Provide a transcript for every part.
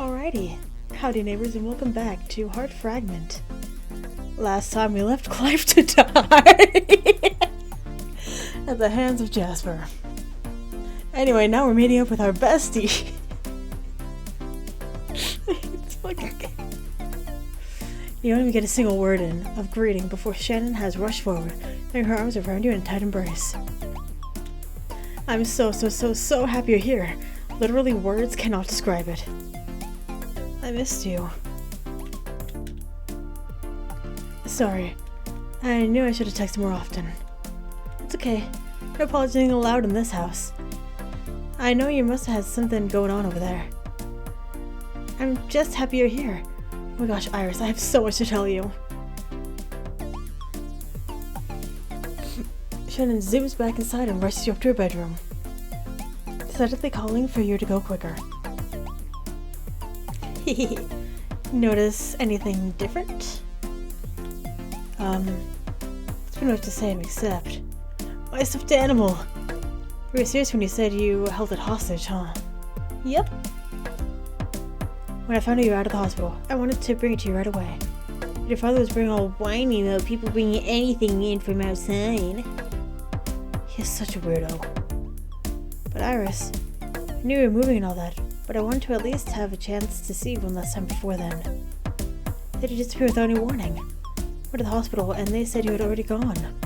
Alrighty, howdy neighbors and welcome back to Heart Fragment. Last time we left Clive to die at the hands of Jasper. Anyway, now we're meeting up with our bestie. It's fucking... You don't even get a single word in of greeting before Shannon has rushed forward, throwing her arms around you in a tight embrace. I'm so happy you're here. Literally, words cannot describe it. I missed you. Sorry. I knew I should have texted more often. It's okay. No apologizing allowed in this house. I know you must have had something going on over there. I'm just happy you're here. Oh my gosh, Iris, I have so much to tell you. Shannon zooms back inside and rushes you up to her bedroom, decidedly calling for you to go quicker. Notice anything different? It's pretty much the same, except... My stuffed animal! You were serious when you said you held it hostage, huh? Yep. When I found out you were out of the hospital, I wanted to bring it to you right away. But your father was being all whiny about people bringing anything in from outside. He's such a weirdo. But Iris, I knew you were moving and all that, but I wanted to at least have a chance to see you one last time before then. Did you disappear without any warning? Went to the hospital and they said you had already gone.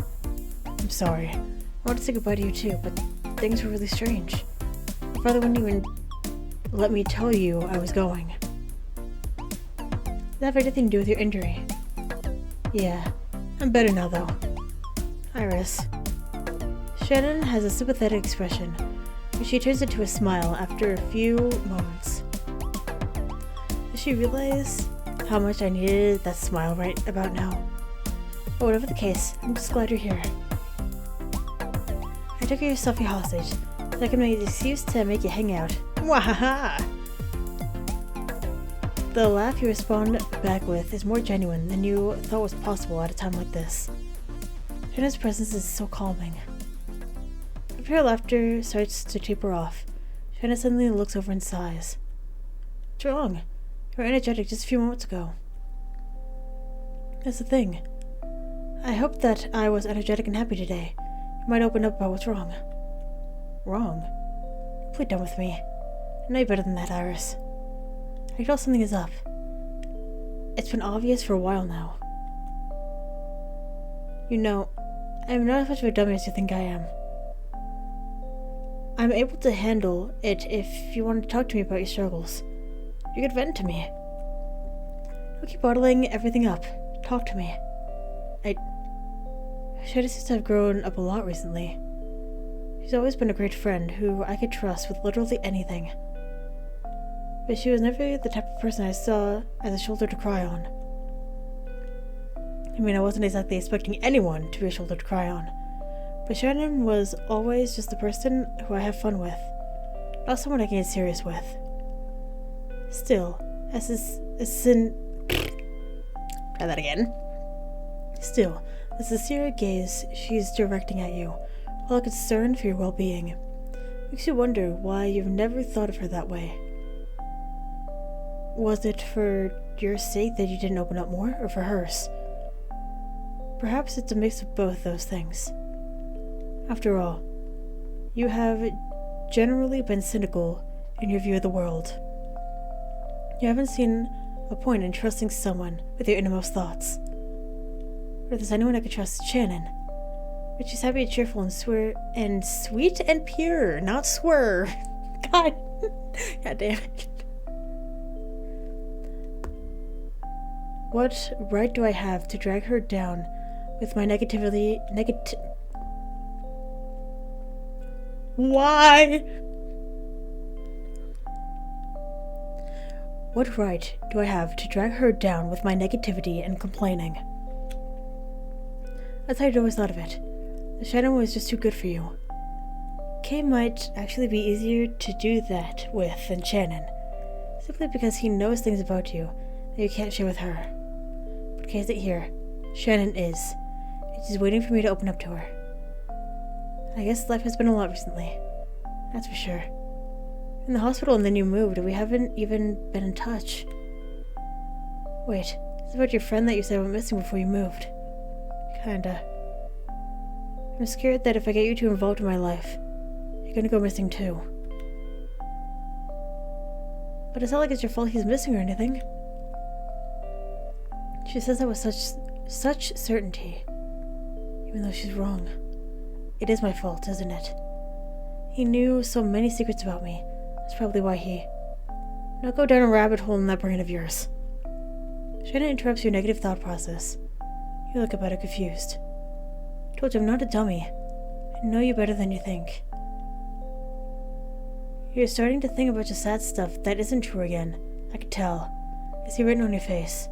I'm sorry. I wanted to say goodbye to you too, but things were really strange. My father wouldn't even let me tell you I was going. Did that have anything to do with your injury? Yeah. I'm better now though. Iris. Shannon has a sympathetic expression, but she turns it to a smile after a few moments. Does she realize how much I needed that smile right about now? But whatever the case, I'm just glad you're here. I took your stuffy hostage, so I can make an excuse to make you hang out. Mwahaha! The laugh you respond back with is more genuine than you thought was possible at a time like this. Shannon's presence is so calming. After her laughter starts to taper off, Shannon suddenly looks over and sighs. What's wrong? You were energetic just a few moments ago. That's the thing. I hoped that I was energetic and happy today. You might open up about what's wrong. Wrong? Play dumb with me. I know you're better than that, Iris. I can tell something is up. It's been obvious for a while now. You know, I'm not as much of a dummy as you think I am. I'm able to handle it if you want to talk to me about your struggles. You could vent to me. Don't keep bottling everything up. Talk to me. Shannon seems to have grown up a lot recently. She's always been a great friend who I could trust with literally anything. But she was never the type of person I saw as a shoulder to cry on. I mean, I wasn't exactly expecting anyone to be a shoulder to cry on. But Shannon was always just the person who I have fun with, not someone I can get serious with. Still, try that again. Still, the sincere gaze she's directing at you, while concerned for your well-being, makes you wonder why you've never thought of her that way. Was it for your sake that you didn't open up more, or for hers? Perhaps it's a mix of both those things. After all, you have generally been cynical in your view of the world. You haven't seen a point in trusting someone with your innermost thoughts. But if there's anyone I could trust, it's Shannon. But she's happy and cheerful and sweet and pure, not swerve. God damn it. What right do I have to drag her down with my Why? What right do I have to drag her down with my negativity and complaining? That's how I'd always thought of it. The Shadow was just too good for you. Kay might actually be easier to do that with than Shannon, simply because he knows things about you that you can't share with her. But Kay isn't here. Shannon is. And she's waiting for me to open up to her. I guess life has been a lot recently. That's for sure. In the hospital and then you moved, and we haven't even been in touch. Wait, is this about your friend that you said went missing before you moved? Kinda. I'm scared that if I get you too involved in my life, you're gonna go missing too. But it's not like it's your fault he's missing or anything. She says that with such certainty, even though she's wrong. It is my fault, isn't it? He knew so many secrets about me. That's probably why he... Now go down a rabbit hole in that brain of yours. Shannon interrupts your negative thought process. You look about it confused. I told you I'm not a dummy. I know you better than you think. You're starting to think about your sad stuff that isn't true again. I could tell. I see written on your face.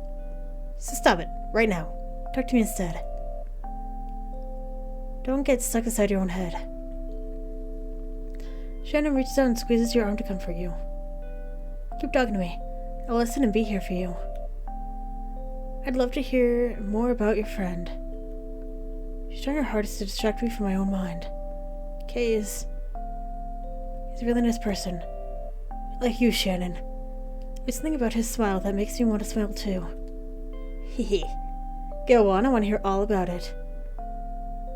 So stop it, right now. Talk to me instead. Don't get stuck inside your own head. Shannon reaches out and squeezes your arm to comfort you. Keep talking to me. I'll listen and be here for you. I'd love to hear more about your friend. She's trying her hardest to distract me from my own mind. Kay he's a really nice person. Like you, Shannon. There's something about his smile that makes me want to smile too. Hehe. Go on, I want to hear all about it.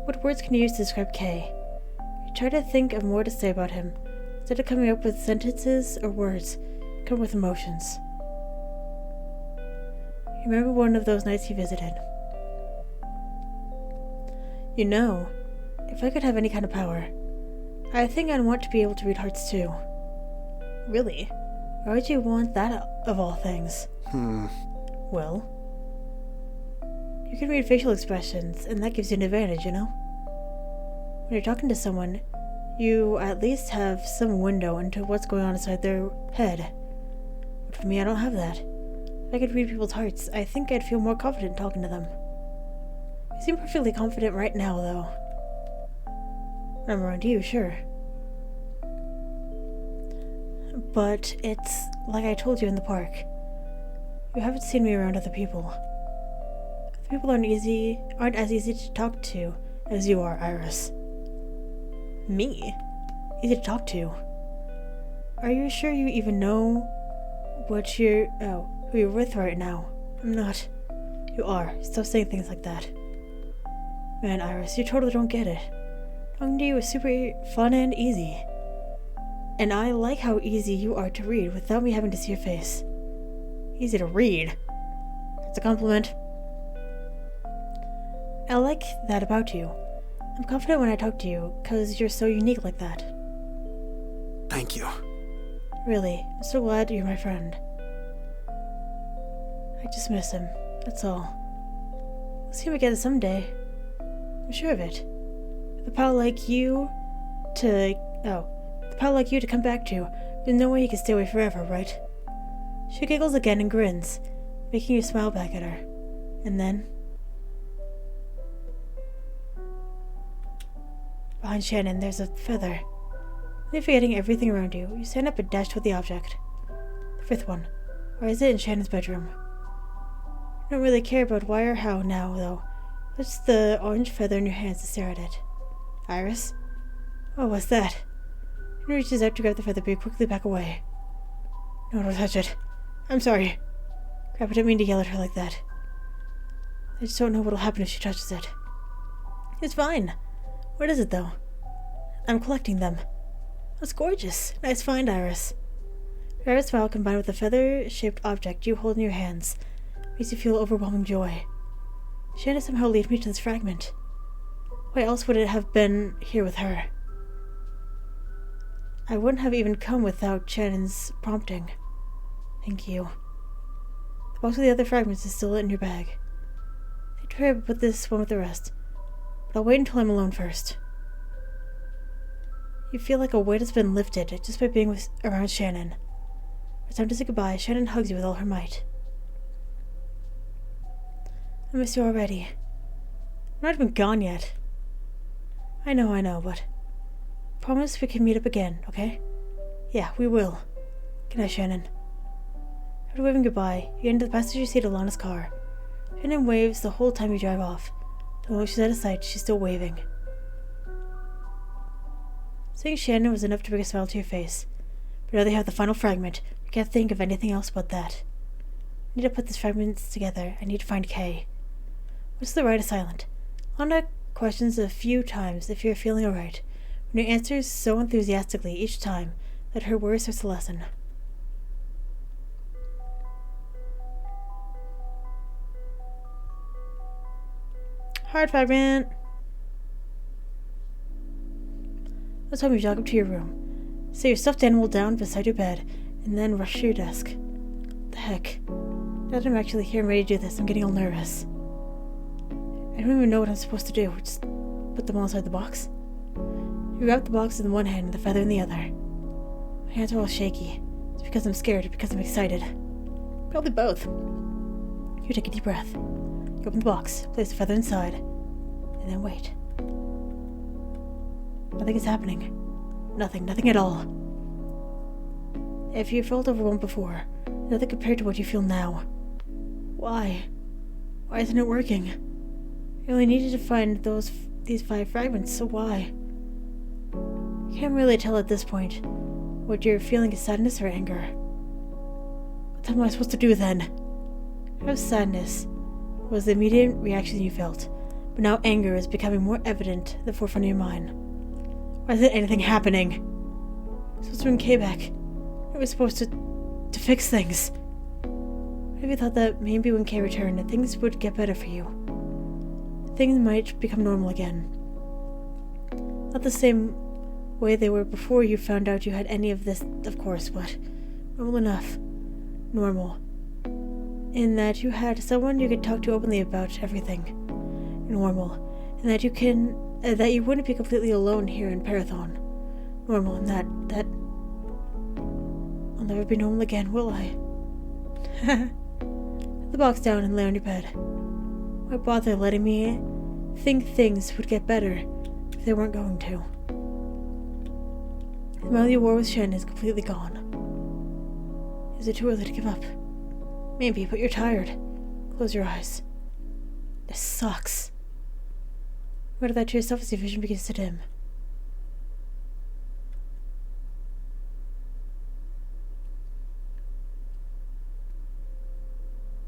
What words can you use to describe Kay? You try to think of more to say about him. Instead of coming up with sentences or words, come with emotions. You remember one of those nights he visited. You know, if I could have any kind of power, I think I'd want to be able to read hearts too. Really? Why would you want that of all things? Well, you can read facial expressions, and that gives you an advantage, you know? When you're talking to someone, you at least have some window into what's going on inside their head. But for me, I don't have that. If I could read people's hearts, I think I'd feel more confident talking to them. You seem perfectly confident right now, though. When I'm around you, sure. But it's like I told you in the park. You haven't seen me around other people. Other people aren't as easy to talk to as you are, Iris. Me? Easy to talk to? Are you sure you even know who you're with right now? I'm not. You are. Stop saying things like that. Man, Iris, you totally don't get it. Talking to you is super fun and easy. And I like how easy you are to read without me having to see your face. Easy to read? That's a compliment. I like that about you. I'm confident when I talk to you, because you're so unique like that. Thank you. Really, I'm so glad you're my friend. I just miss him, that's all. We'll see him again someday. I'm sure of it. With a pal like you to come back to, there's no way he can stay away forever, right? She giggles again and grins, making you smile back at her. And then... Behind Shannon, there's a feather. Only forgetting everything around you, you stand up and dash toward the object. The fifth one. Or is it in Shannon's bedroom? I don't really care about why or how now, though. Puts the orange feather in your hands to stare at it. Iris? Oh, what's that? He reaches out to grab the feather, but you quickly back away. No, don't touch it. I'm sorry. Crap, I didn't mean to yell at her like that. I just don't know what'll happen if she touches it. It's fine. What is it, though? I'm collecting them. That's gorgeous. Nice find, Iris. Your Iris smile combined with the feather-shaped object you hold in your hands makes you feel overwhelming joy. Shannon somehow lead me to this fragment. Why else would it have been here with her? I wouldn't have even come without Shannon's prompting. Thank you. The box with the other fragments is still in your bag. I'd try to put this one with the rest, but I'll wait until I'm alone first. You feel like a weight has been lifted just by being around Shannon. It's time to say goodbye. Shannon hugs you with all her might. I miss you already. I'm not even gone yet. I know, but promise we can meet up again, okay? Yeah, we will. Good night, Shannon. After waving goodbye, you get into the passenger seat of Lana's car. Shannon waves the whole time you drive off. The moment she's out of sight, she's still waving. Seeing Shannon was enough to bring a smile to your face. But now they have the final fragment. I can't think of anything else but that. I need to put these fragments together. I need to find Kay. What's the right of silent? Lana questions a few times if you're feeling alright, when you answers so enthusiastically each time that her worry starts to lessen. Heart Fragment! Let's hope you jog up to your room. Set your stuffed animal down beside your bed, and then rush to your desk. The heck? Now that I'm actually here and ready to do this, I'm getting all nervous. I don't even know what I'm supposed to do. Just put them all inside the box. You grab the box in one hand and the feather in the other. My hands are all shaky. It's because I'm scared or because I'm excited. Probably both. You take a deep breath. You open the box, place the feather inside, and then wait. Nothing is happening. Nothing at all. If you felt overwhelmed before, nothing compared to what you feel now. Why? Why isn't it working? You only needed to find these 5 fragments, so why? You can't really tell at this point what you're feeling is sadness or anger. What am I supposed to do then? Perhaps sadness was the immediate reaction you felt, but now anger is becoming more evident at the forefront of your mind. Why isn't anything happening? I'm supposed to bring Kay back. I was supposed to fix things. Maybe I thought that maybe when Kay returned, things would get better for you. Things might become normal again. Not the same way they were before you found out you had any of this, of course, but normal enough. Normal. In that you had someone you could talk to openly about everything. Normal. And that that you wouldn't be completely alone here in Parathon. Normal, and that I'll never be normal again, will I? Put the box down and lay on your bed. Why bother letting me think things would get better if they weren't going to? The smile you wore with Shen is completely gone. Is it too early to give up? Maybe, but you're tired. Close your eyes. This sucks. Right at that to yourself as your vision begins to dim.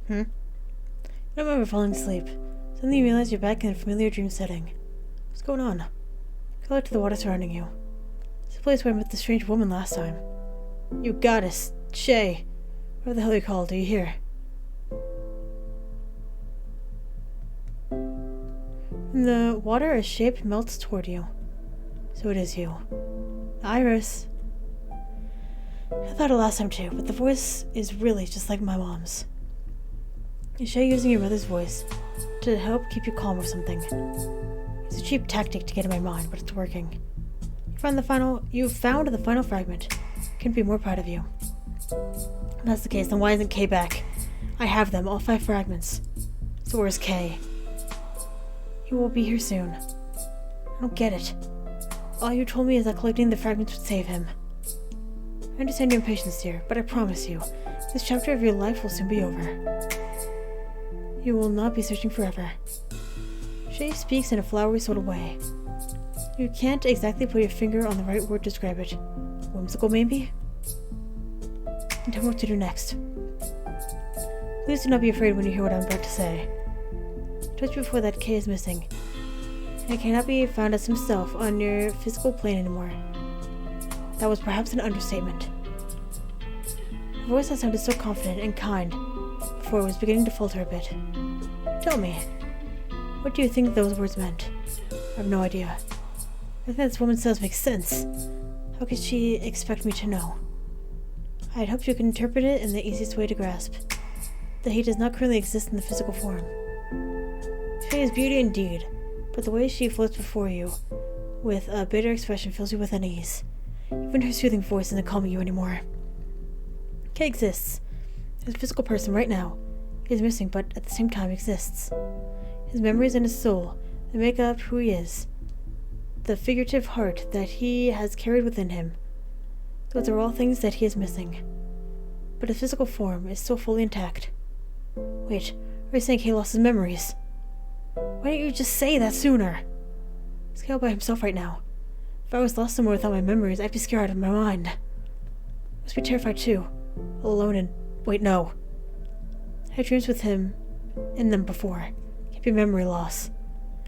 You don't remember falling asleep. Suddenly you realize you're back in a familiar dream setting. What's going on? Go out to the water surrounding you. It's the place where I met the strange woman last time. You goddess, Shay. Whatever the hell you're called, are you here? In the water, a shape melts toward you. So it is you. Iris. I thought it last time too, but the voice is really just like my mom's. Is Shay using your mother's voice to help keep you calm or something? It's a cheap tactic to get in my mind, but it's working. You found the final fragment. Couldn't be more proud of you. If that's the case, then why isn't Kay back? I have them, all 5 fragments. So where's Kay? He will be here soon. I don't get it. All you told me is that collecting the fragments would save him. I understand your impatience, dear, but I promise you, this chapter of your life will soon be over. You will not be searching forever. Shay speaks in a flowery sort of way. You can't exactly put your finger on the right word to describe it. Whimsical, maybe? And tell me what to do next. Please do not be afraid when you hear what I'm about to say. Just before that, Kay is missing. And cannot be found as himself on your physical plane anymore. That was perhaps an understatement. The voice that sounded so confident and kind before was beginning to falter a bit. Tell me, what do you think those words meant? I have no idea. Everything this woman says makes sense. How could she expect me to know? I had hoped you could interpret it in the easiest way to grasp. That he does not currently exist in the physical form. She is beauty indeed, but the way she floats before you with a bitter expression fills you with unease. Even her soothing voice isn't calming you anymore. Kay exists. His physical person right now. He is missing, but at the same time exists. His memories and his soul that make up who he is. The figurative heart that he has carried within him. Those are all things that he is missing. But his physical form is still fully intact. Wait, are you saying he lost his memories? Why didn't you just say that sooner? He's all by himself right now. If I was lost somewhere without my memories, I'd be scared out of my mind. must be terrified too. All alone and... Wait, no. I had dreams with him in them before. Can't be memory loss.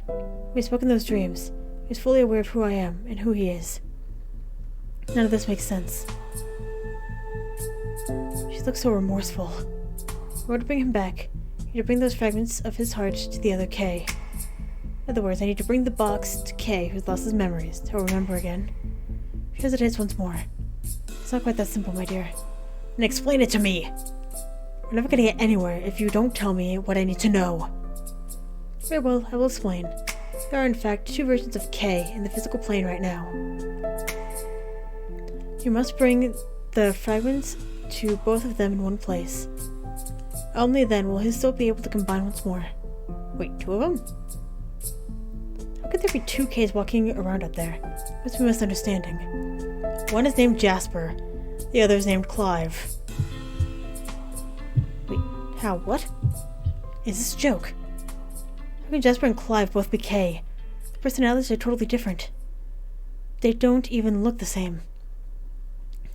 When he spoke in those dreams, he was fully aware of who I am and who he is. None of this makes sense. She looks so remorseful. In order to bring him back, I need to bring those fragments of his heart to the other K. In other words, I need to bring the box to K, who's lost his memories, to remember again. She hesitates once more. It's not quite that simple, my dear. And explain it to me! We're never gonna get anywhere if you don't tell me what I need to know. Very well, I will explain. There are in fact 2 versions of K in the physical plane right now. You must bring the fragments to both of them in one place. Only then will his soul be able to combine once more. Wait, 2 of them? How could there be 2 Ks walking around up there? Must be a misunderstanding. One is named Jasper, the other is named Clive. Wait, how? What? Is this a joke? How can Jasper and Clive both be K? The personalities are totally different. They don't even look the same.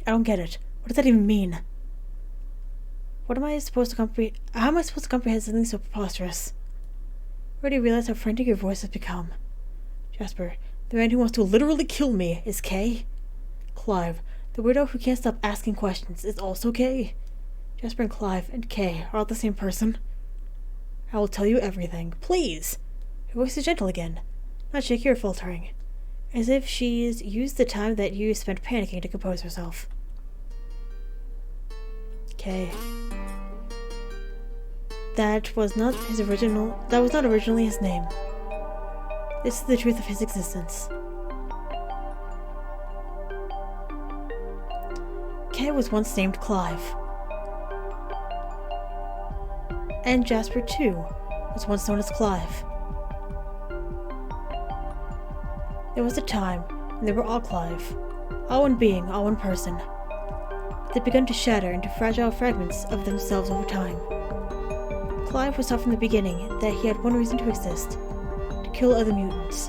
I don't get it. What does that even mean? What am I supposed to comprehend? How am I supposed to comprehend something so preposterous? I already realized how frantic your voice has become. Jasper, the man who wants to literally kill me, is K. Clive, the weirdo who can't stop asking questions, is also K. Jasper and Clive and K are all the same person. I will tell you everything. Please! Her voice is gentle again, not shaky or faltering, as if she's used the time that you spent panicking to compose herself. K. That was not originally his name. This is the truth of his existence. K was once named Clive. And Jasper, too, was once known as Clive. There was a time when they were all Clive, all one being, all one person. They'd begun to shatter into fragile fragments of themselves over time. Clive was taught from the beginning that he had one reason to exist: to kill other mutants.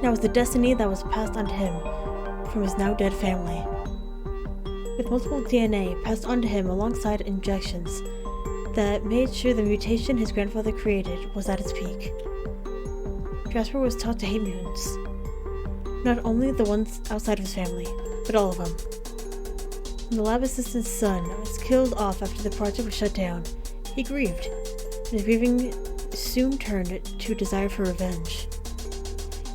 That was the destiny that was passed on to him from his now dead family. With multiple DNA passed on to him alongside injections that made sure the mutation his grandfather created was at its peak. Jasper was taught to hate mutants. Not only the ones outside of his family, but all of them. When the lab assistant's son was killed off after the project was shut down, he grieved, and his grieving soon turned to desire for revenge.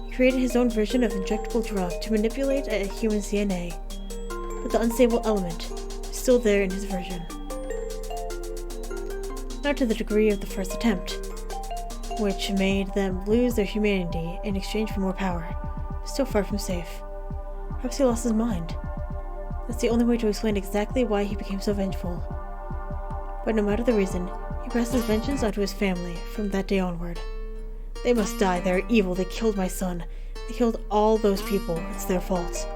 He created his own version of injectable drug to manipulate a human's DNA, but the unstable element was still there in his version. Not to the degree of the first attempt, which made them lose their humanity in exchange for more power, but still far from safe. Perhaps he lost his mind. That's the only way to explain exactly why he became so vengeful. But no matter the reason, he passed his vengeance onto his family from that day onward. They must die, they are evil, they killed my son. They killed all those people, it's their fault.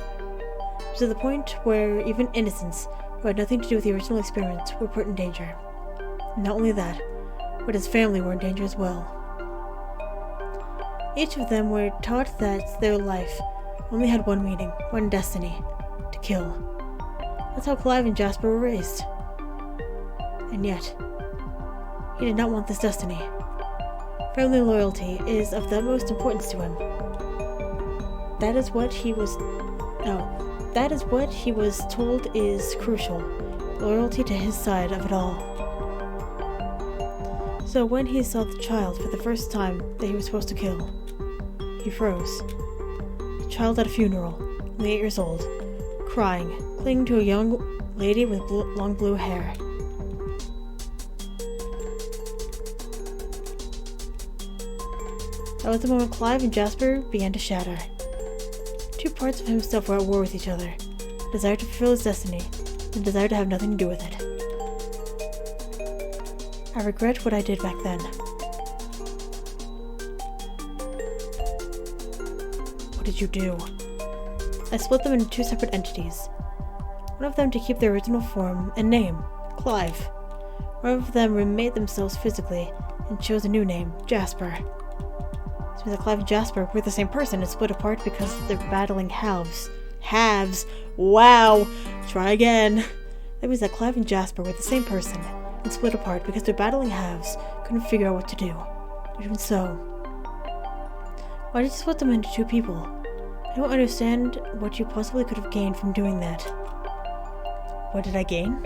To the point where even innocents, who had nothing to do with the original experiment, were put in danger. And not only that, but his family were in danger as well. Each of them were taught that their life only had one meaning, one destiny: to kill. That's how Clive and Jasper were raised. And yet, he did not want this destiny. Family loyalty is of the utmost importance to him. That is what he was told is crucial, loyalty to his side of it all. So when he saw the child for the first time that he was supposed to kill, he froze. A child at a funeral, only 8 years old, crying, clinging to a young lady with long blue hair. That was the moment Clive and Jasper began to shatter. 2 parts of himself were at war with each other: a desire to fulfill his destiny, and a desire to have nothing to do with it. I regret what I did back then. What did you do? I split them into 2 separate entities. One of them to keep their original form and name, Clive. One of them remade themselves physically and chose a new name, Jasper. This means that Clive and Jasper were the same person and split apart because they're battling halves Halves. Wow. Try again. That means that Clive and Jasper were the same person and split apart because their battling halves couldn't figure out what to do. Even so, why did you split them into two people? I don't understand what you possibly could have gained from doing that. What did I gain?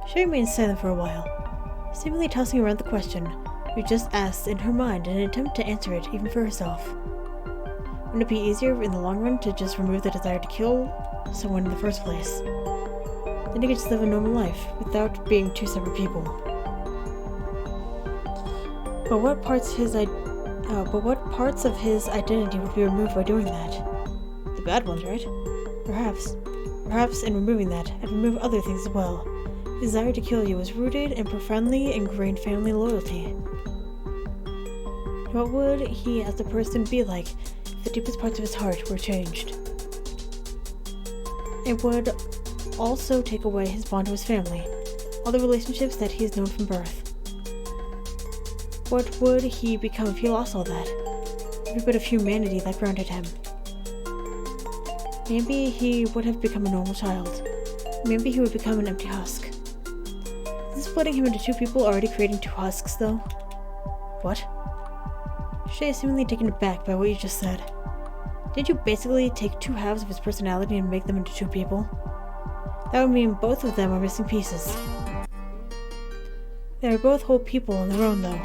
She remained silent for a while, seemingly tossing around the question you just asked in her mind in an attempt to answer it even for herself. Wouldn't it be easier in the long run to just remove the desire to kill someone in the first place? Then you could just live a normal life without being two separate people. But what parts of his identity would be removed by doing that? The bad ones, right? Perhaps in removing that, I'd remove other things as well. His desire to kill you was rooted in profoundly ingrained family loyalty. What would he as a person be like if the deepest parts of his heart were changed? It would also take away his bond to his family, all the relationships that he has known from birth. What would he become if he lost all that? Every bit of humanity that grounded him. Maybe he would have become a normal child. Maybe he would become an empty husk. Is splitting him into two people already creating two husks, though? What? Shay is seemingly taken aback by what you just said. Didn't you basically take two halves of his personality and make them into two people? That would mean both of them are missing pieces. They are both whole people on their own, though.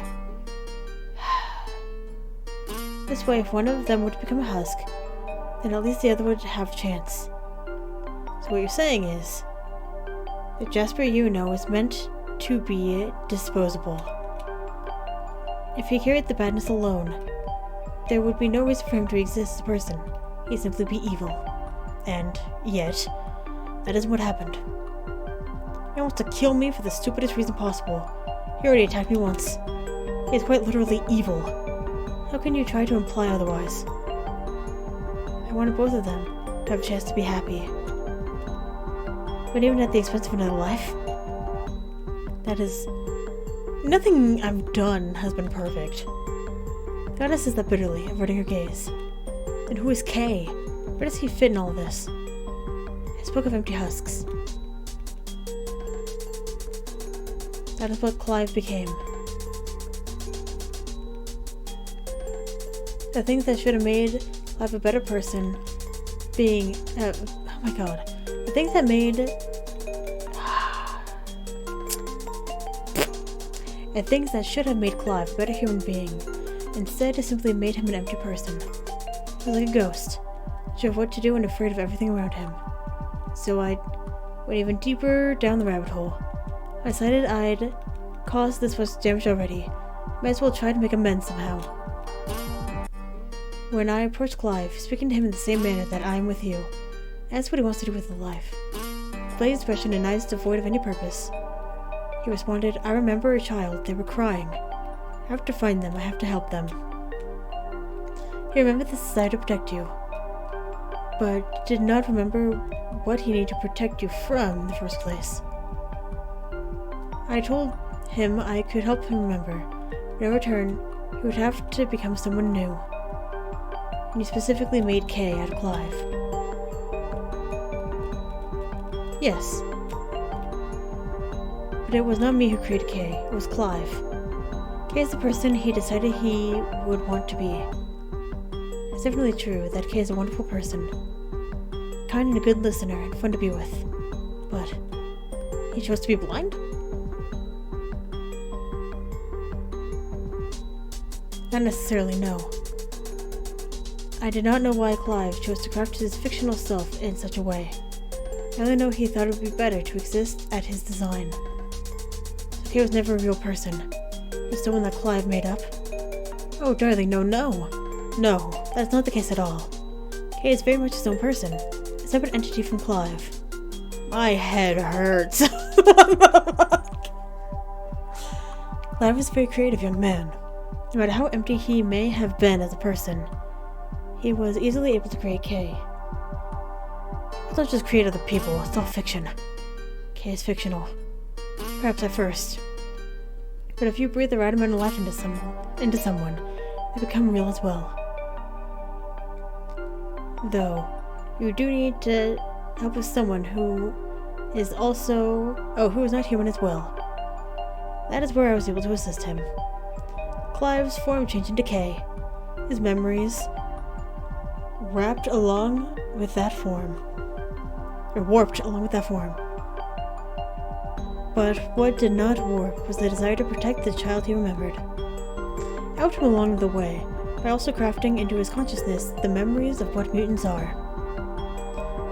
This way, if one of them were to become a husk, then at least the other would have a chance. So what you're saying is that Jasper you know is meant to be disposable. If he carried the badness alone, there would be no reason for him to exist as a person. He'd simply be evil. And yet, that isn't what happened. He wants to kill me for the stupidest reason possible. He already attacked me once. He is quite literally evil. How can you try to imply otherwise? I wanted both of them to have a chance to be happy. But even at the expense of another life? That is... Nothing I've done has been perfect. Goddess says that bitterly, averting her gaze. And who is Kay? Where does he fit in all of this? I spoke of empty husks. That is what Clive became. The things that should have made Clive a better person being... oh my god. The things that made... the things that should have made Clive a better human being, instead it simply made him an empty person. He was like a ghost, sure of what to do and afraid of everything around him. So I went even deeper down the rabbit hole. I decided I'd caused this much damage already. Might as well try to make amends somehow. When I approached Clive, speaking to him in the same manner that I am with you, I asked what he wants to do with his life. His blank expression and eyes devoid of any purpose. He responded, I remember a child, they were crying. I have to find them, I have to help them. He remembered the desire to protect you, but did not remember what he needed to protect you from in the first place. I told him I could help him remember, but in return, he would have to become someone new. And you specifically made Kay out of Clive. Yes. But it was not me who created Kay, it was Clive. Kay is the person he decided he would want to be. It's definitely true that Kay is a wonderful person. Kind and a good listener and fun to be with. But he chose to be blind? Not necessarily, no. I did not know why Clive chose to craft his fictional self in such a way. I only know he thought it would be better to exist at his design. So Kay was never a real person. He was someone that Clive made up. Oh, darling, no. No, that's not the case at all. Kay is very much his own person, a separate entity from Clive. My head hurts. Clive was a very creative young man. No matter how empty he may have been as a person, he was easily able to create Kay. Let's not just create other people, it's all fiction. Kay is fictional. Perhaps at first. But if you breathe the right amount of life into someone, they become real as well. Though, You do need to help with someone who is not human as well. That is where I was able to assist him. Clive's form changed into K. His memories warped along with that form. But what did not warp was the desire to protect the child he remembered. I helped him along the way by also crafting into his consciousness the memories of what mutants are.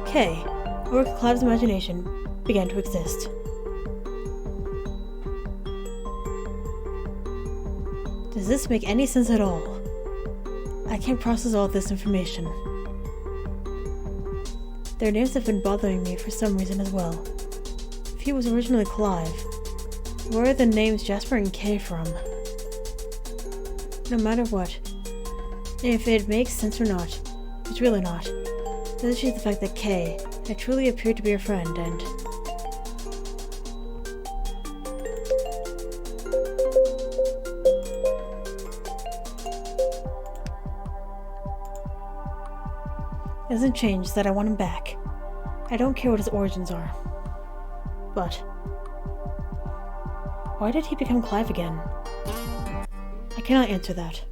K, a work of Clive's imagination, began to exist. Does this make any sense at all? I can't process all this information. Their names have been bothering me for some reason as well. If he was originally Clive, where are the names Jasper and Kay from? No matter what, if it makes sense or not, it's really not. The issue is the fact that Kay had truly appeared to be a friend and... It doesn't change that I want him back. I don't care what his origins are. But... why did he become Clive again? I cannot answer that.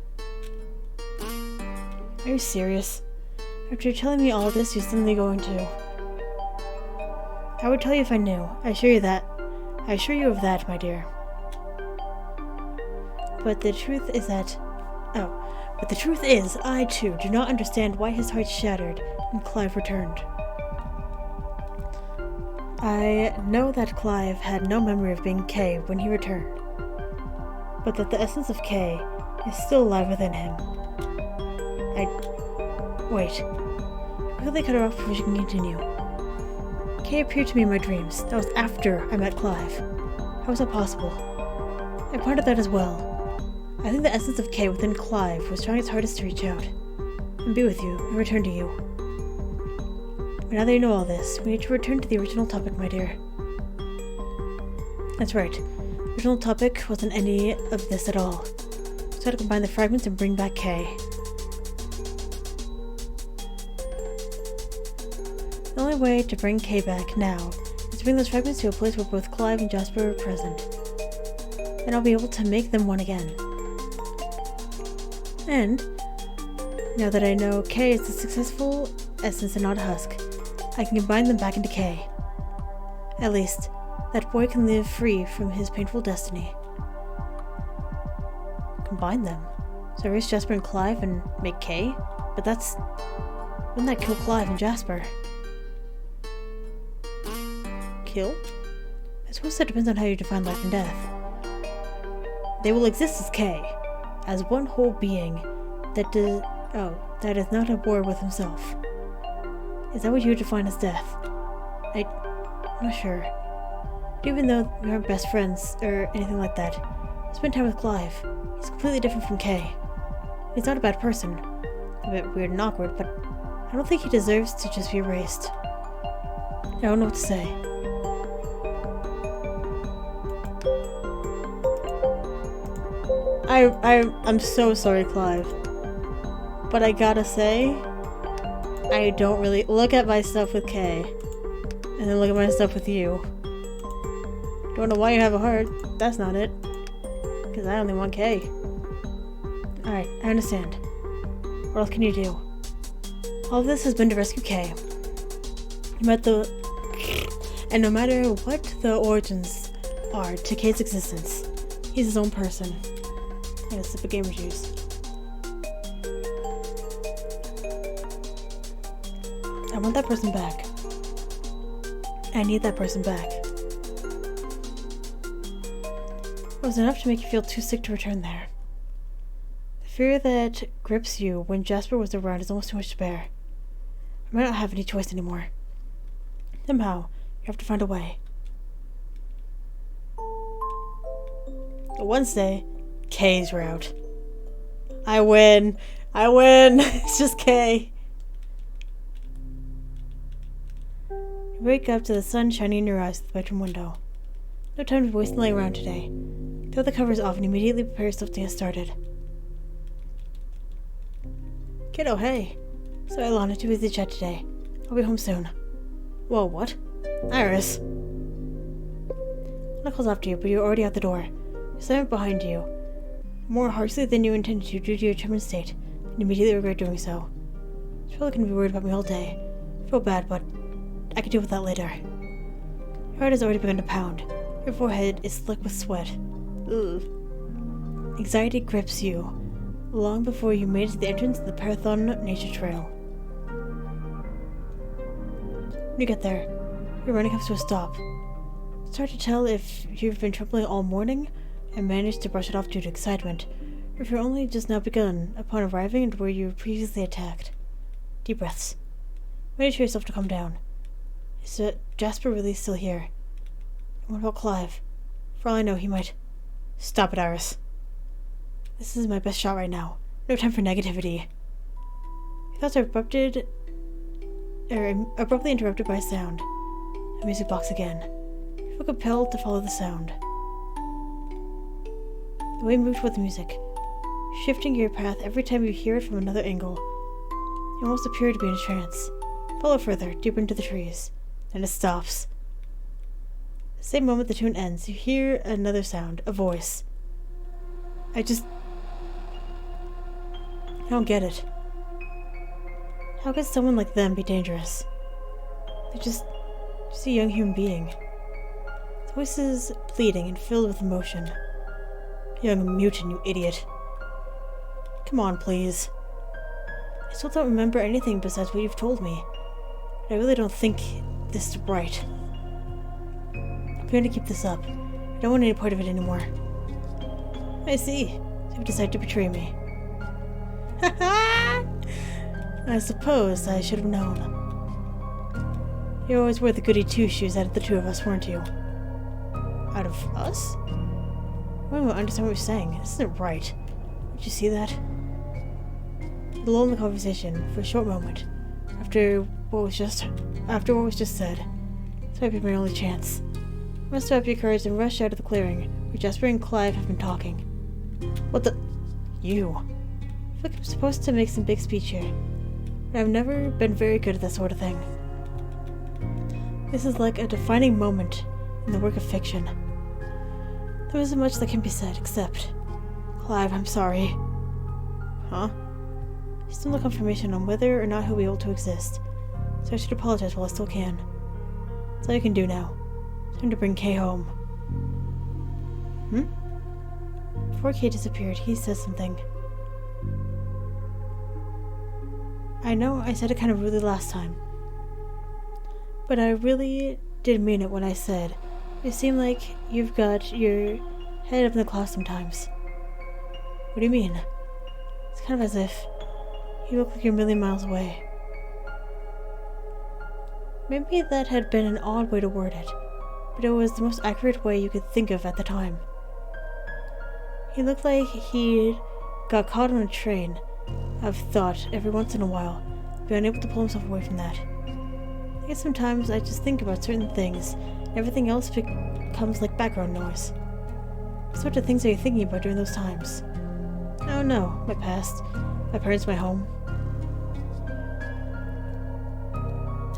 Are you serious? After telling me all this, you're suddenly going to... I would tell you if I knew. I assure you of that, my dear. But the truth is, I too do not understand why his heart shattered and Clive returned. I know that Clive had no memory of being K when he returned, but that the essence of K is still alive within him. Wait. Quickly cut her off before she can continue. K appeared to me in my dreams. That was after I met Clive. How was that possible? I pondered that as well. I think the essence of K within Clive was trying its hardest to reach out and be with you and return to you. But now that you know all this, we need to return to the original topic, my dear. That's right. The original topic wasn't any of this at all. So I had to combine the fragments and bring back K. The only way to bring K back now is to bring those fragments to a place where both Clive and Jasper are present. Then I'll be able to make them one again. And, now that I know K is a successful essence and not a husk, I can combine them back into K. At least, that boy can live free from his painful destiny. Combine them? So erase Jasper and Clive and make K? But wouldn't that kill Clive and Jasper? Kill? I suppose that depends on how you define life and death. They will exist as K, as one whole being that is not at war with himself. Is that what you would define as death? I'm not sure. But even though we aren't best friends or anything like that, I spent time with Clive. He's completely different from K. He's not a bad person. A bit weird and awkward, but I don't think he deserves to just be erased. I don't know what to say. I'm so sorry, Clive. But I gotta say, I don't really look at my stuff with K, and then look at my stuff with you. Don't know why you have a heart. That's not it. Because I only want K. Alright, I understand. What else can you do? All of this has been to rescue K. No matter what the origins are to K's existence, he's his own person. And a sip of gamer juice. I want that person back. I need that person back. It was enough to make you feel too sick to return there. The fear that grips you when Jasper was around is almost too much to bear. I might not have any choice anymore. Somehow, you have to find a way. Wednesday, K's route. I win! It's just K! You wake up to the sun shining in your eyes through the bedroom window. No time to waste laying around today. Throw the covers off and immediately prepare yourself to get started. Kiddo, hey! Sorry, Lana, too busy to chat today. I'll be home soon. Whoa, what? Iris! I called after you, but you're already out the door. You slammed behind you, more harshly than you intended to due to your tremendous state, and immediately regret doing so. You're probably going to be worried about me all day. I feel bad, but I can deal with that later. Your heart has already begun to pound. Your forehead is slick with sweat. Ugh. Anxiety grips you long before you made it to the entrance of the Parathon Nature Trail. When you get there, your running comes to a stop. It's hard to tell if you've been trembling all morning and managed to brush it off due to excitement, or if you're only just now begun upon arriving at where you were previously attacked. Deep breaths. Ready for yourself to calm down. Is Jasper really still here? And what about Clive? For all I know, he might... Stop it, Iris. This is my best shot right now. No time for negativity. Your thoughts are abruptly interrupted by a sound. A music box again. You feel compelled to follow the sound. The way you move toward the music, shifting your path every time you hear it from another angle. You almost appear to be in a trance. Follow further, deeper into the trees. Then it stops. The same moment the tune ends, you hear another sound, a voice. I don't get it. How could someone like them be dangerous? They're just a young human being. The voice is pleading and filled with emotion. Young mutant, you idiot. Come on, please. I still don't remember anything besides what you've told me. But I really don't think this is right. I'm going to keep this up. I don't want any part of it anymore. I see. So you've decided to betray me. I suppose I should have known. You always wore the goody two-shoes out of the two of us, weren't you? Out of us? I don't understand what you're saying. This isn't right. Did you see that? The lull in the conversation for a short moment. After what was just said. This might be my only chance. I must up your courage and rush out of the clearing, where Jasper and Clive have been talking. What the... You. I feel like I'm supposed to make some big speech here. But I've never been very good at that sort of thing. This is like a defining moment in the work of fiction. There isn't much that can be said, except... Clive, I'm sorry. Huh? Still no confirmation on whether or not he'll be able to exist, so I should apologize while I still can. That's all you can do now. Time to bring Kay home. Before Kay disappeared, he said something. I know I said it kind of rudely last time, but I really did mean it when I said you seem like you've got your head up in the clouds sometimes. What do you mean? It's kind of as if you look like you're a million miles away. Maybe that had been an odd way to word it, but it was the most accurate way you could think of at the time. He looked like he got caught on a train of thought every once in a while, but unable to pull himself away from that. I guess sometimes I just think about certain things, and everything else becomes like background noise. What sort of things are you thinking about during those times? I don't know. My past, my parents, my home.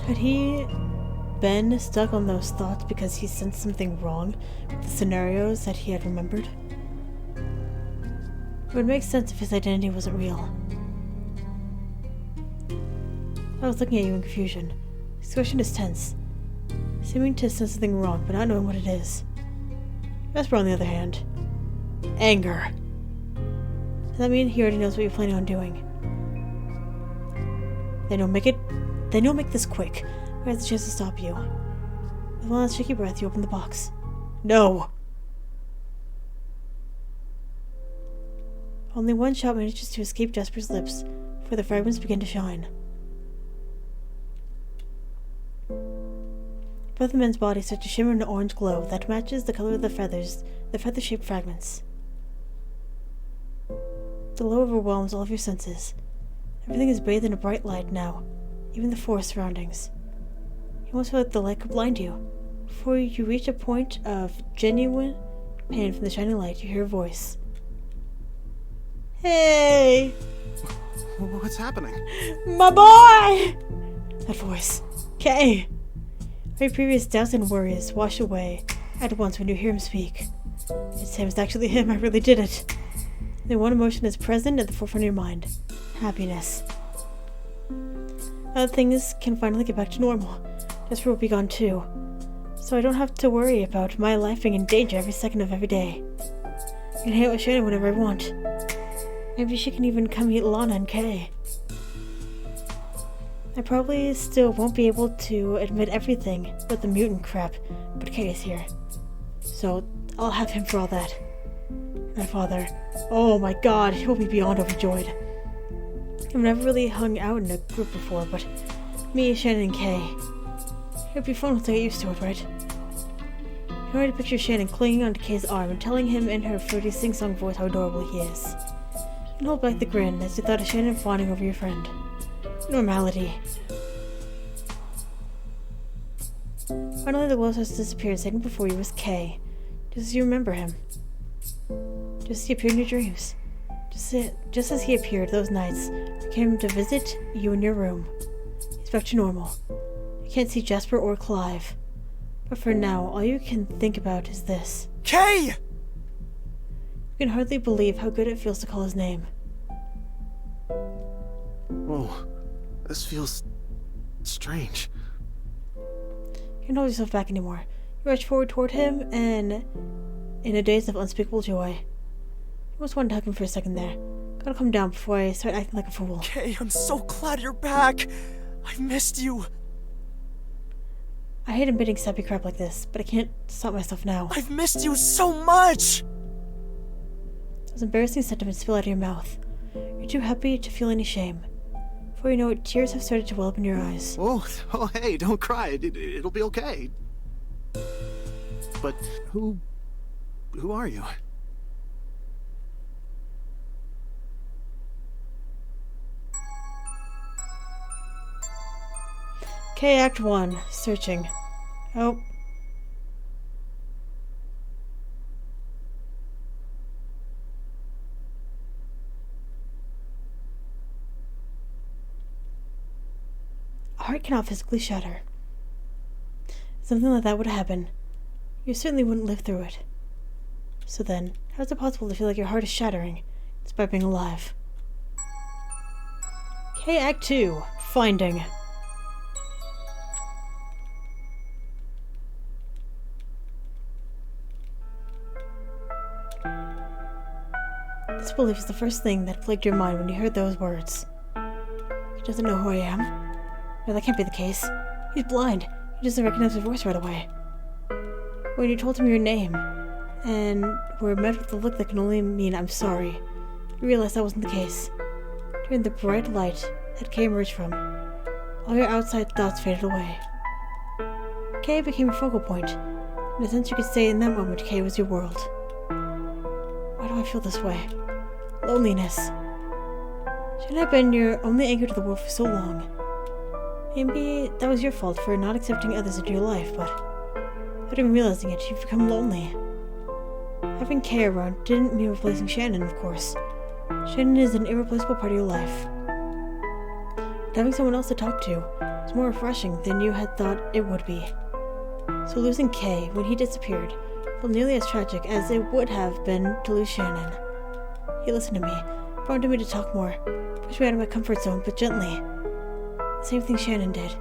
Had he been stuck on those thoughts because he sensed something wrong with the scenarios that he had remembered? It would make sense if his identity wasn't real. I was looking at you in confusion. His expression is tense, seeming to sense something wrong, but not knowing what it is. Vesper, on the other hand, anger. Does that mean he already knows what you're planning on doing? Then you'll make this quick. We have the chance to stop you. With one last shaky breath, you open the box. No! Only one shot manages to escape Jasper's lips, before the fragments begin to shine. Both the men's bodies start to shimmer in an orange glow that matches the color of the feathers, the feather-shaped fragments. The glow overwhelms all of your senses. Everything is bathed in a bright light now, even the forest surroundings. You almost feel like the light could blind you. Before you reach a point of genuine pain from the shining light, you hear a voice. Hey! What's happening? My boy! That voice. Kay! All your previous doubts and worries wash away at once when you hear him speak. It's him. It's actually him. I really did it. The one emotion is present at the forefront of your mind. Happiness. Other things can finally get back to normal. Jasper will be gone too. So I don't have to worry about my life being in danger every second of every day. I can hang out with Shannon whenever I want. Maybe she can even come meet Lana and Kay. I probably still won't be able to admit everything with the mutant crap, but Kay is here. So I'll have him for all that. My father. Oh my god, he'll be beyond overjoyed. I've never really hung out in a group before, but me, Shannon, and Kay. It'd be fun once I get used to it, right? I can already picture Shannon clinging onto Kay's arm and telling him in her flirty sing-song voice how adorable he is. You can hold back the grin as you thought of Shannon fawning over your friend. Normality. Finally, the glow starts to disappear, and standing before you was Kay. Just as you remember him. Just as he appeared in your dreams. Just as he appeared those nights, I came to visit you in your room. He's back to normal. You can't see Jasper or Clive. But for now, all you can think about is this. Kay! You can hardly believe how good it feels to call his name. Whoa, this feels strange. You can't hold yourself back anymore. You rush forward toward him, and in a daze of unspeakable joy. You almost wanted to hug him for a second there. Gotta calm down before I start acting like a fool. Kay, I'm so glad you're back. I've missed you. I hate admitting sappy crap like this, but I can't stop myself now. I've missed you so much. Those embarrassing sentiments spill out of your mouth. You're too happy to feel any shame. Before you know it, tears have started to well up in your eyes. Oh, hey, don't cry. It'll be okay. But who are you? Kay, Act 1. Searching. Oh. A heart cannot physically shatter. If something like that would happen, you certainly wouldn't live through it. So then, how is it possible to feel like your heart is shattering, despite being alive? Kay, Act 2. Finding. Disbelief is the first thing that plagued your mind when you heard those words. He doesn't know who I am? No, that can't be the case. He's blind. He doesn't recognize my voice right away. When you told him your name, and were met with a look that can only mean I'm sorry, you realized that wasn't the case. During the bright light that Kay emerged from, all your outside thoughts faded away. Kay became your focal point. In a sense, you could say in that moment Kay was your world. Why do I feel this way? Loneliness. Shouldn't have been your only anchor to the world for so long. Maybe that was your fault for not accepting others into your life, but without even realizing it, you've become lonely. Having Kay around didn't mean replacing Shannon, of course. Shannon is an irreplaceable part of your life. But having someone else to talk to was more refreshing than you had thought it would be. So losing Kay, when he disappeared, felt nearly as tragic as it would have been to lose Shannon. He listened to me, prompted me to talk more, pushed me out of my comfort zone, but gently. The same thing Shannon did.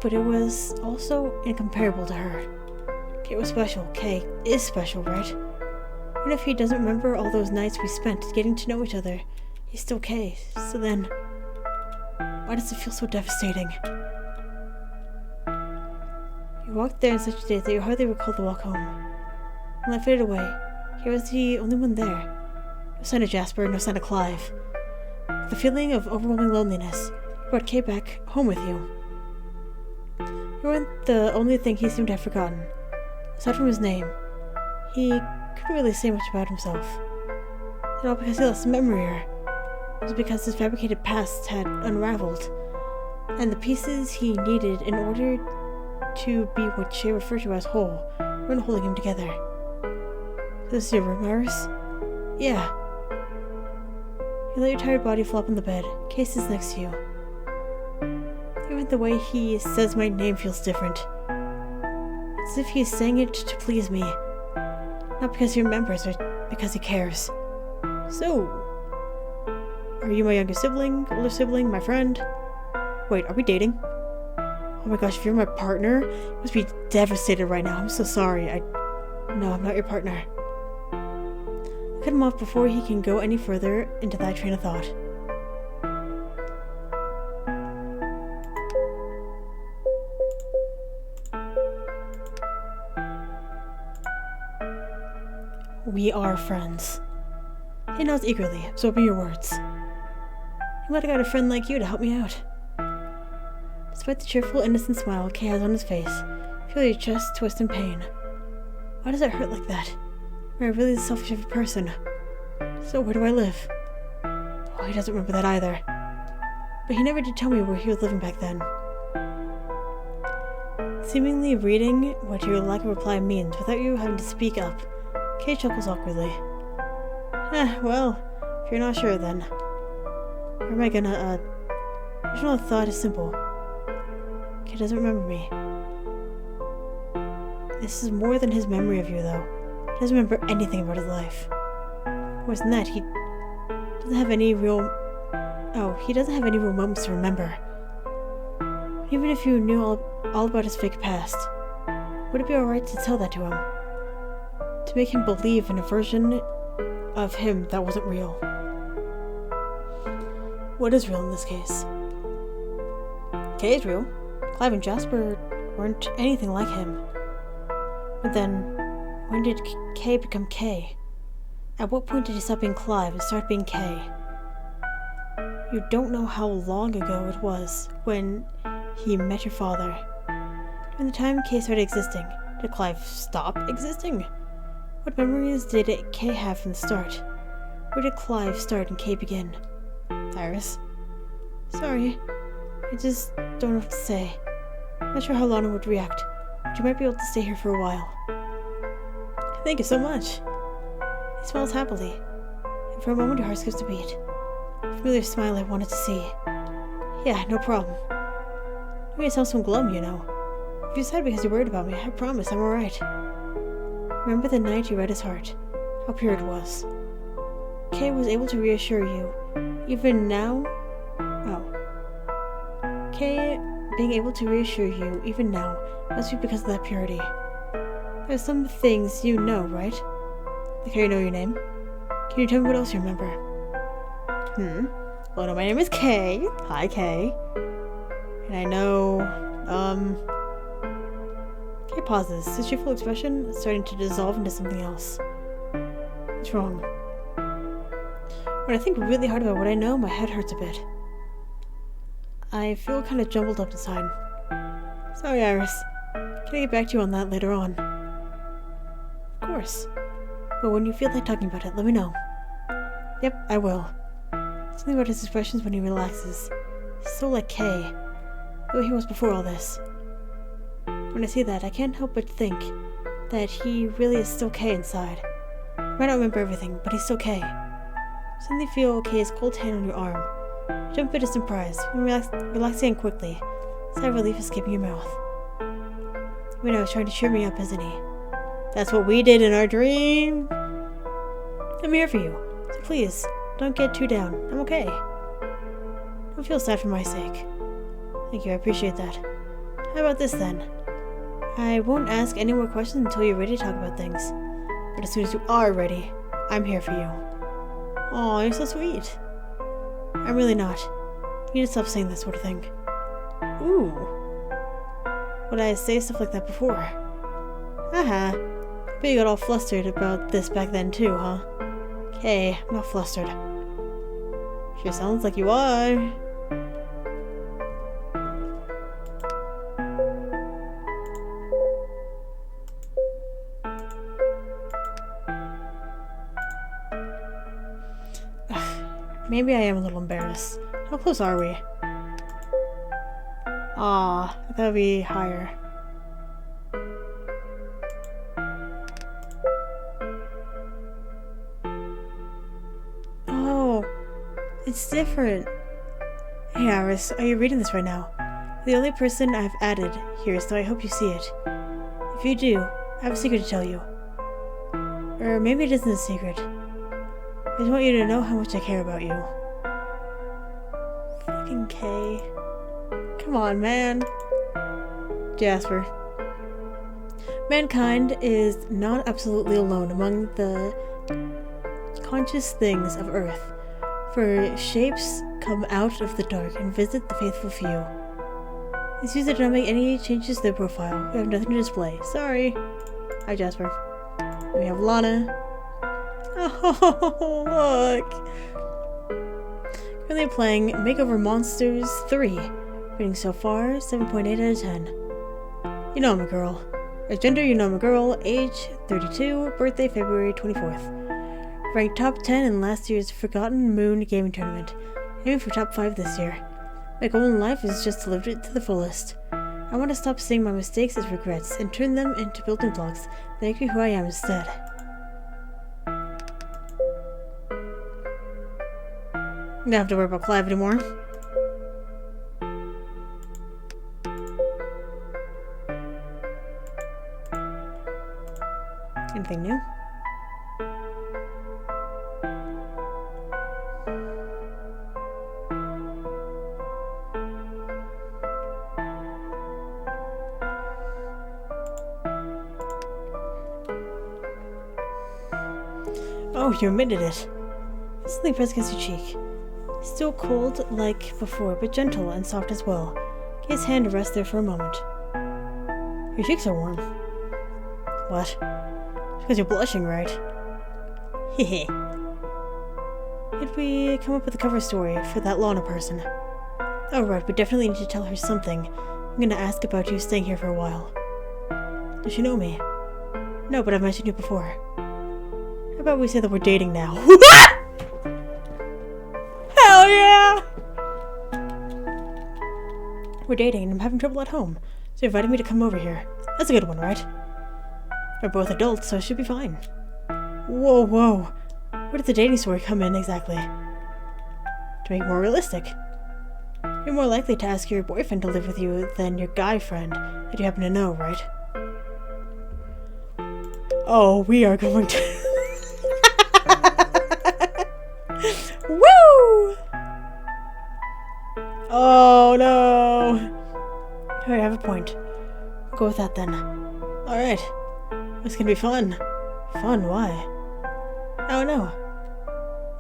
But it was also incomparable to her. Kay was special. Kay is special, right? Even if he doesn't remember all those nights we spent getting to know each other, he's still Kay. So then, why does it feel so devastating? You walked there in such a daze that you hardly recalled the walk home. When light faded away, Kay was the only one there. No sign of Jasper, no sign of Clive. The feeling of overwhelming loneliness brought Kay back home with you. You weren't the only thing he seemed to have forgotten. Aside from his name, he couldn't really say much about himself. It all because he lost a memory, or it was because his fabricated past had unraveled, and the pieces he needed in order to be what Shay referred to as whole weren't holding him together. So this is your room, Iris? Yeah. You let your tired body flop on the bed. Kay sits next to you. You find the way he says my name feels different. It's as if he's saying it to please me. Not because he remembers, but because he cares. So, are you my younger sibling, older sibling, my friend? Wait, are we dating? Oh my gosh, if you're my partner, you must be devastated right now. I'm so sorry. No, I'm not your partner. Cut him off before he can go any further into that train of thought. We are friends. He nods eagerly, absorbing your words. I'm glad I got a friend like you to help me out. Despite the cheerful, innocent smile Kay has on his face, feel your chest twist in pain. Why does it hurt like that? Am I really the selfish of a person? So where do I live? Oh, he doesn't remember that either. But he never did tell me where he was living back then. Seemingly reading what your lack of reply means without you having to speak up, Kay chuckles awkwardly. Well, if you're not sure then. Where am I gonna, original thought is simple. Kay doesn't remember me. This is more than his memory of you, though. He doesn't remember anything about his life. Worse than that, he doesn't have any real... Oh, he doesn't have any real moments to remember. Even if you knew all about his fake past, would it be alright to tell that to him? To make him believe in a version of him that wasn't real? What is real in this case? Kay is real. Clive and Jasper weren't anything like him. But then, when did Kay become Kay? At what point did he stop being Clive and start being Kay? You don't know how long ago it was when he met your father. During the time Kay started existing, did Clive stop existing? What memories did Kay have from the start? Where did Clive start and Kay begin? Iris? Sorry, I just don't know what to say. Not sure how Lana would react, but you might be able to stay here for a while. Thank you so much. He smiles happily, and for a moment your heart skips a beat. A familiar smile I wanted to see. Yeah, no problem. You may sound so glum, you know. If you're sad because you're worried about me, I promise I'm alright. Remember the night you read his heart, how pure it was. Kay was able to reassure you, even now... Oh. Kay being able to reassure you, even now, must be because of that purity. There's some things you know, right? Like how you know your name? Can you tell me what else you remember? Well, no, my name is Kay. Hi, Kay. And I know, Kay pauses, his cheerful expression starting to dissolve into something else. What's wrong? When I think really hard about what I know, my head hurts a bit. I feel kind of jumbled up inside. Sorry, Iris. Can I get back to you on that later on? Of course. But when you feel like talking about it, let me know. Yep, I will. Something about his expressions when he relaxes. He's so like Kay. The way he was before all this. When I see that, I can't help but think that he really is still Kay inside. He might not remember everything, but he's still Kay. Suddenly feel Kay's cold hand on your arm. You jump a bit of surprise, when relaxing quickly. Sigh of relief escaping your mouth. You know, he's trying to cheer me up, isn't he? That's what we did in our dream! I'm here for you, so please, don't get too down. I'm okay. Don't feel sad for my sake. Thank you, I appreciate that. How about this then? I won't ask any more questions until you're ready to talk about things. But as soon as you are ready, I'm here for you. Aw, you're so sweet. I'm really not. You need to stop saying that sort of thing. Ooh. Would I say stuff like that before? Haha. But you got all flustered about this back then too, huh? Okay, I'm not flustered. Sure sounds like you are. Maybe I am a little embarrassed. How close are we? Aw, I thought it'd be higher. Oh, it's different. Hey Iris, are you reading this right now? The only person I've added here, so I hope you see it. If you do, I have a secret to tell you. Or maybe it isn't a secret. I just want you to know how much I care about you. Fucking K. Come on, man. Jasper. Mankind is not absolutely alone among the conscious things of Earth, for shapes come out of the dark and visit the faithful few. These users do not make any changes to their profile. We have nothing to display. Sorry. Hi, Jasper. We have Lana. Oh, look. Currently playing Makeover Monsters 3. Rating so far, 7.8 out of 10. You know I'm a girl. As gender, you know I'm a girl. Age, 32. Birthday, February 24th. Ranked top 10 in last year's Forgotten Moon gaming tournament. Aiming for top 5 this year. My goal in life is just to live it to the fullest. I want to stop seeing my mistakes as regrets and turn them into building blocks that make me who I am instead. I don't have to worry about Clive anymore. Anything new? Oh, you admitted it. Something pressed against your cheek. Still cold like before, but gentle and soft as well. Get his hand to rest there for a moment. Your cheeks are warm. What? It's because you're blushing, right? Hehe. Did we come up with a cover story for that Lana person? Oh right, we definitely need to tell her something. I'm gonna ask about you staying here for a while. Does she know me? No, but I've mentioned you before. How about we say that we're dating now? Hell yeah! We're dating and I'm having trouble at home, so you invited me to come over here. That's a good one, right? We're both adults, so it should be fine. Whoa, whoa. Where did the dating story come in exactly? To make it more realistic. You're more likely to ask your boyfriend to live with you than your guy friend that you happen to know, right? Oh, we are going to... Woo! Oh no! Alright, I have a point. We'll go with that then. Alright. It's gonna be fun. Fun? Why? I don't know.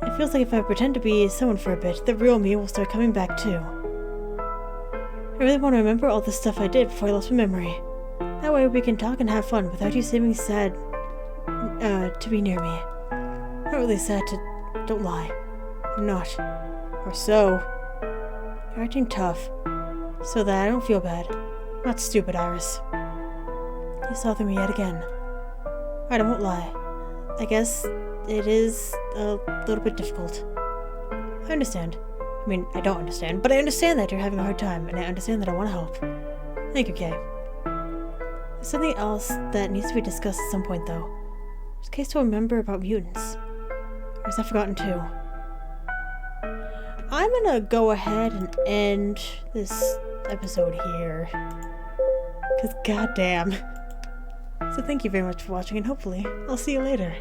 It feels like if I pretend to be someone for a bit, the real me will start coming back too. I really want to remember all the stuff I did before I lost my memory. That way we can talk and have fun without you seeming sad to be near me. Not really sad to... Don't lie. I'm not. Or so. You're acting tough, so that I don't feel bad. I'm not stupid, Iris. You saw through me yet again. Alright, I won't lie. I guess it is a little bit difficult. I understand. I mean, I don't understand, but I understand that you're having a hard time, and I understand that I want to help. Thank you, Kay. There's something else that needs to be discussed at some point, though. There's a case to remember about mutants. Or is that forgotten too? I'm gonna go ahead and end this episode here. Because goddamn. So thank you very much for watching, and hopefully I'll see you later.